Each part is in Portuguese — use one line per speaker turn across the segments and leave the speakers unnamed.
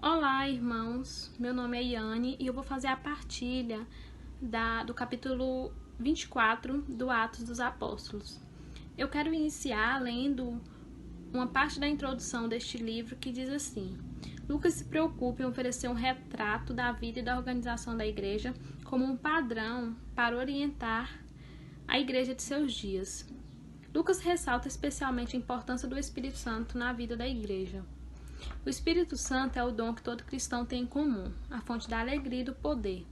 Olá, irmãos. Meu nome é Iane e eu vou fazer a partilha do capítulo 24 do Atos dos Apóstolos. Eu quero iniciar lendo uma parte da introdução deste livro que diz assim: Lucas se preocupa em oferecer um retrato da vida e da organização da igreja como um padrão para orientar a igreja de seus dias. Lucas ressalta especialmente a importância do Espírito Santo na vida da igreja. O Espírito Santo é o dom que todo cristão tem em comum, a fonte da alegria e do poder.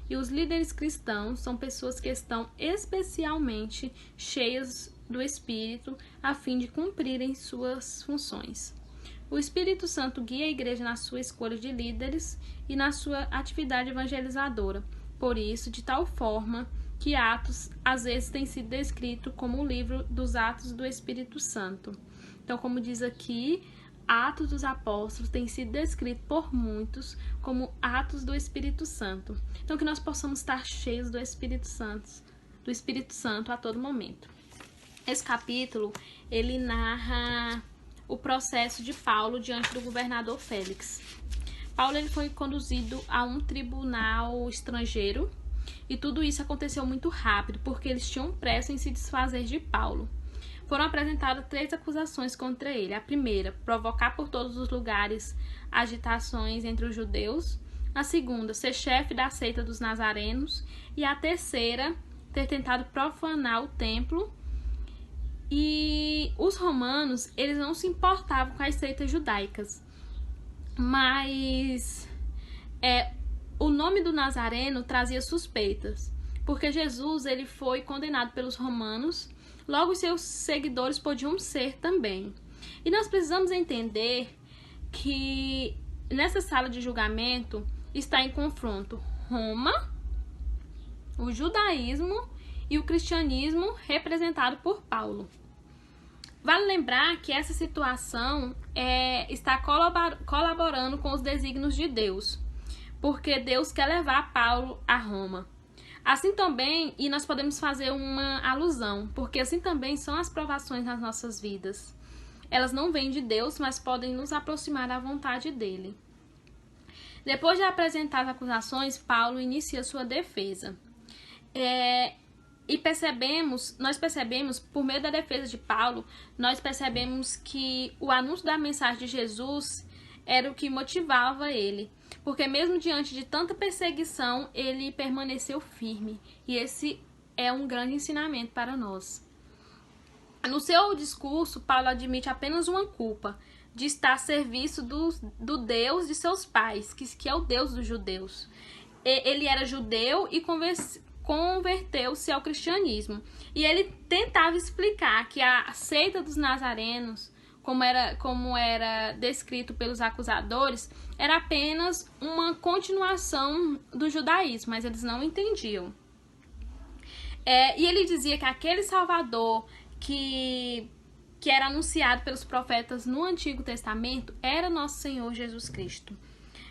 E os líderes cristãos são pessoas que estão especialmente cheias do Espírito a fim de cumprirem suas funções. O Espírito Santo guia a igreja na sua escolha de líderes e na sua atividade evangelizadora. Por isso, de tal forma que Atos às vezes tem sido descrito como o livro dos Atos do Espírito Santo. Então, como diz aqui, Atos dos Apóstolos tem sido descrito por muitos como Atos do Espírito Santo. Então, que nós possamos estar cheios do Espírito Santo a todo momento. Esse capítulo, ele narra o processo de Paulo diante do governador Félix. Paulo ele foi conduzido a um tribunal estrangeiro e tudo isso aconteceu muito rápido, porque eles tinham pressa em se desfazer de Paulo. Foram apresentadas 3 acusações contra ele. A primeira, provocar por todos os lugares agitações entre os judeus. A segunda, ser chefe da seita dos nazarenos. E a terceira, ter tentado profanar o templo. E os romanos, eles não se importavam com as seitas judaicas. Mas o nome do Nazareno trazia suspeitas, porque Jesus ele foi condenado pelos romanos. Logo, seus seguidores podiam ser também. E nós precisamos entender que nessa sala de julgamento está em confronto Roma, o judaísmo e o cristianismo representado por Paulo. Vale lembrar que essa situação está colaborando com os desígnios de Deus, porque Deus quer levar Paulo a Roma. Assim também, e nós podemos fazer uma alusão, porque assim também são as provações nas nossas vidas. Elas não vêm de Deus, mas podem nos aproximar da vontade dele. Depois de apresentar as acusações, Paulo inicia sua defesa. Nós percebemos, por meio da defesa de Paulo, nós percebemos que o anúncio da mensagem de Jesus era o que motivava ele. Porque mesmo diante de tanta perseguição, ele permaneceu firme. E esse é um grande ensinamento para nós. No seu discurso, Paulo admite apenas uma culpa, de estar a serviço do Deus de seus pais, que é o Deus dos judeus. Ele era judeu e converteu-se ao cristianismo. E ele tentava explicar que a seita dos nazarenos, como era descrito pelos acusadores, era apenas uma continuação do judaísmo, mas eles não entendiam. E ele dizia que aquele Salvador que era anunciado pelos profetas no Antigo Testamento era nosso Senhor Jesus Cristo.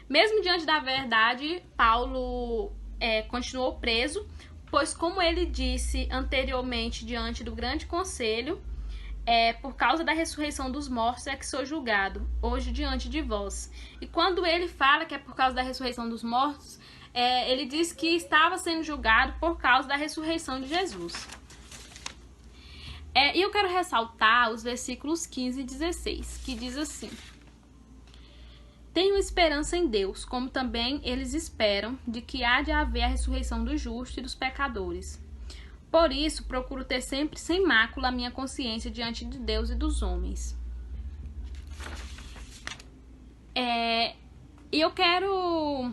Mesmo diante da verdade, Paulo continuou preso, pois, como ele disse anteriormente diante do grande conselho, por causa da ressurreição dos mortos é que sou julgado hoje diante de vós. E quando ele fala que é por causa da ressurreição dos mortos, ele diz que estava sendo julgado por causa da ressurreição de Jesus. E eu quero ressaltar os versículos 15 e 16, que diz assim: Tenho esperança em Deus, como também eles esperam, de que há de haver a ressurreição dos justos e dos pecadores. Por isso, procuro ter sempre sem mácula a minha consciência diante de Deus e dos homens. E eu quero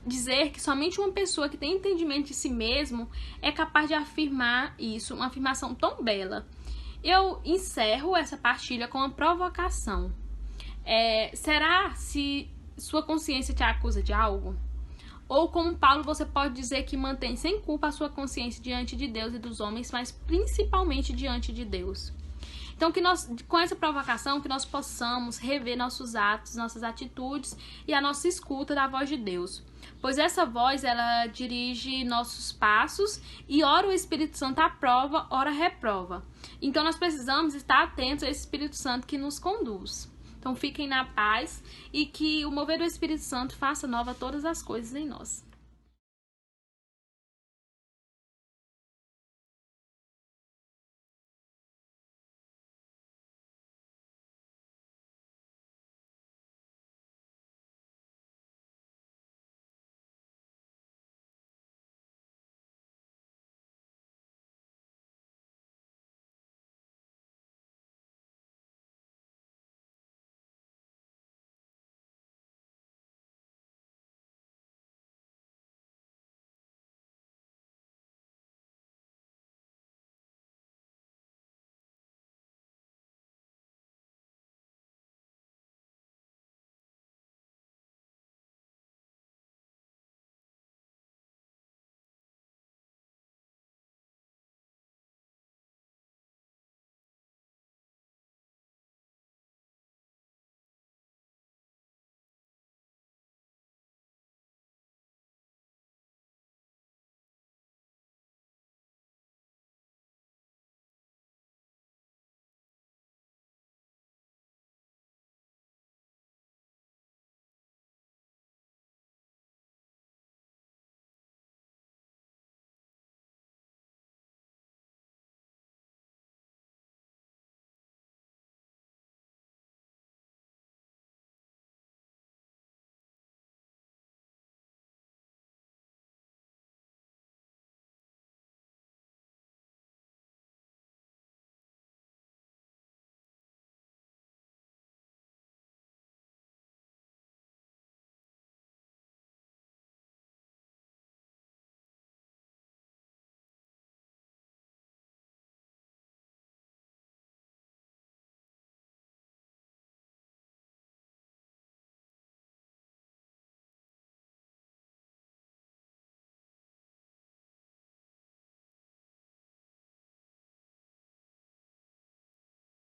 dizer que somente uma pessoa que tem entendimento de si mesmo é capaz de afirmar isso, uma afirmação tão bela. Eu encerro essa partilha com uma provocação. Será se sua consciência te acusa de algo? Ou, como Paulo, você pode dizer que mantém sem culpa a sua consciência diante de Deus e dos homens, mas principalmente diante de Deus. Então, que nós, com essa provocação, que nós possamos rever nossos atos, nossas atitudes e a nossa escuta da voz de Deus. Pois essa voz, ela dirige nossos passos e ora o Espírito Santo aprova, ora reprova. Então, nós precisamos estar atentos ao Espírito Santo que nos conduz. Então fiquem na paz e que o mover do Espírito Santo faça nova todas as coisas em nós.